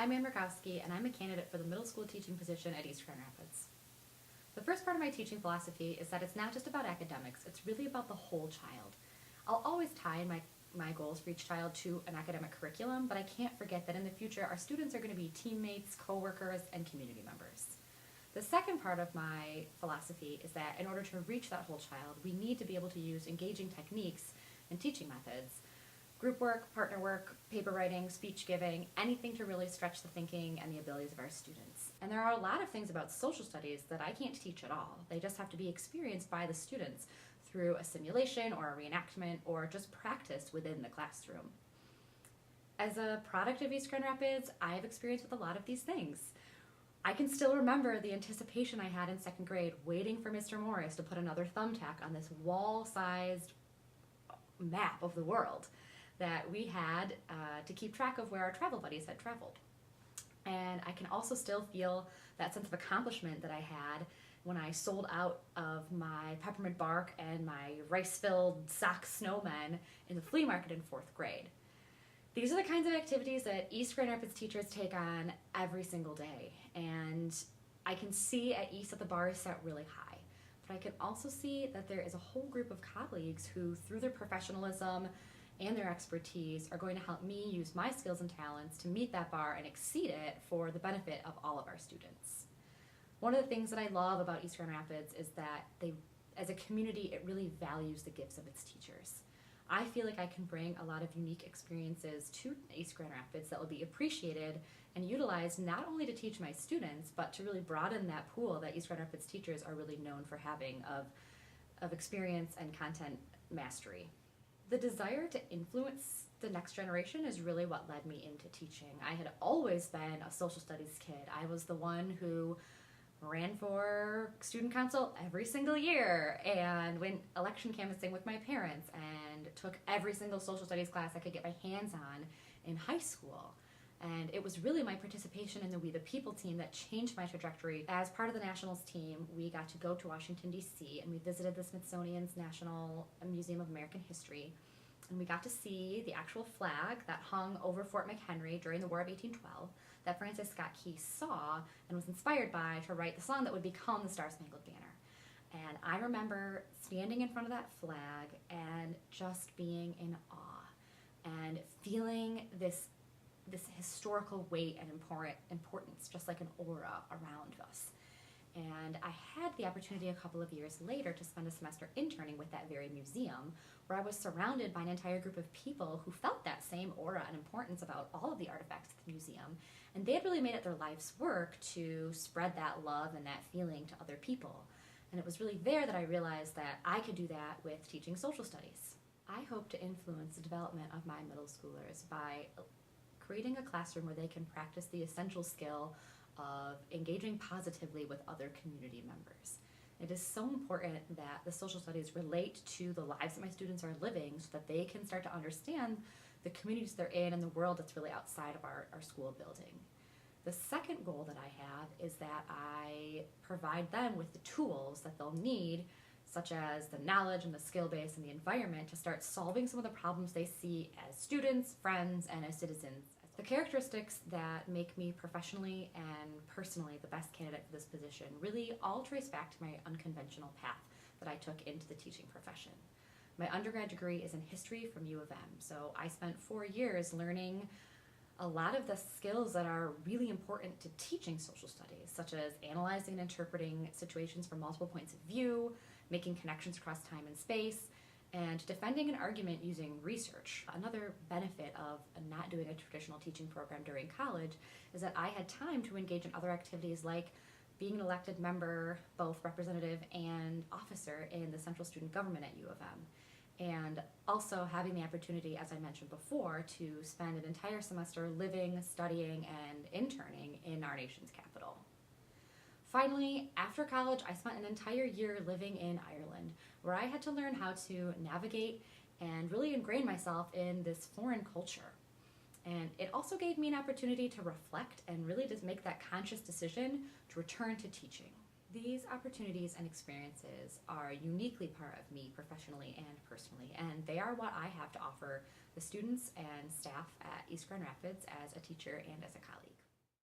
I'm Ann Murkowski, and I'm a candidate for the middle school teaching position at East Grand Rapids. The first part of my teaching philosophy is that it's not just about academics, it's really about the whole child. I'll always tie in my goals for each child to an academic curriculum, but I can't forget that in the future our students are going to be teammates, co-workers, and community members. The second part of my philosophy is that in order to reach that whole child, we need to be able to use engaging techniques and teaching methods. Group work, partner work, paper writing, speech giving, anything to really stretch the thinking and the abilities of our students. And there are a lot of things about social studies that I can't teach at all. They just have to be experienced by the students through a simulation or a reenactment or just practice within the classroom. As a product of East Grand Rapids, I have experience with a lot of these things. I can still remember the anticipation I had in second grade waiting for Mr. Morris to put another thumbtack on this wall-sized map of the world that we had to keep track of where our travel buddies had traveled. And I can also still feel that sense of accomplishment that I had when I sold out of my peppermint bark and my rice-filled sock snowmen in the flea market in fourth grade. These are the kinds of activities that East Grand Rapids teachers take on every single day. And I can see at East that the bar is set really high. But I can also see that there is a whole group of colleagues who, through their professionalism and their expertise, are going to help me use my skills and talents to meet that bar and exceed it for the benefit of all of our students. One of the things that I love about East Grand Rapids is that as a community, it really values the gifts of its teachers. I feel like I can bring a lot of unique experiences to East Grand Rapids that will be appreciated and utilized not only to teach my students, but to really broaden that pool that East Grand Rapids teachers are really known for having of experience and content mastery. The desire to influence the next generation is really what led me into teaching. I had always been a social studies kid. I was the one who ran for student council every single year and went election canvassing with my parents and took every single social studies class I could get my hands on in high school. And it was really my participation in the We the People team that changed my trajectory. As part of the Nationals team, we got to go to Washington, D.C., and we visited the Smithsonian's National Museum of American History. And we got to see the actual flag that hung over Fort McHenry during the War of 1812 that Francis Scott Key saw and was inspired by to write the song that would become the Star-Spangled Banner. And I remember standing in front of that flag and just being in awe and feeling this historical weight and importance, just like an aura around us. And I had the opportunity a couple of years later to spend a semester interning with that very museum, where I was surrounded by an entire group of people who felt that same aura and importance about all of the artifacts at the museum. And they had really made it their life's work to spread that love and that feeling to other people. And it was really there that I realized that I could do that with teaching social studies. I hope to influence the development of my middle schoolers by creating a classroom where they can practice the essential skill of engaging positively with other community members. It is so important that the social studies relate to the lives that my students are living so that they can start to understand the communities they're in and the world that's really outside of our school building. The second goal that I have is that I provide them with the tools that they'll need, such as the knowledge and the skill base and the environment, to start solving some of the problems they see as students, friends, and as citizens. The characteristics that make me professionally and personally the best candidate for this position really all trace back to my unconventional path that I took into the teaching profession. My undergrad degree is in history from U of M, so I spent 4 years learning a lot of the skills that are really important to teaching social studies, such as analyzing and interpreting situations from multiple points of view, making connections across time and space, and defending an argument using research. Another benefit of not doing a traditional teaching program during college is that I had time to engage in other activities like being an elected member, both representative and officer, in the central student government at U of M. And also having the opportunity, as I mentioned before, to spend an entire semester living, studying, and interning in our nation's capital. Finally, after college, I spent an entire year living in Ireland, where I had to learn how to navigate and really ingrain myself in this foreign culture. And it also gave me an opportunity to reflect and really just make that conscious decision to return to teaching. These opportunities and experiences are uniquely part of me professionally and personally, and they are what I have to offer the students and staff at East Grand Rapids as a teacher and as a colleague.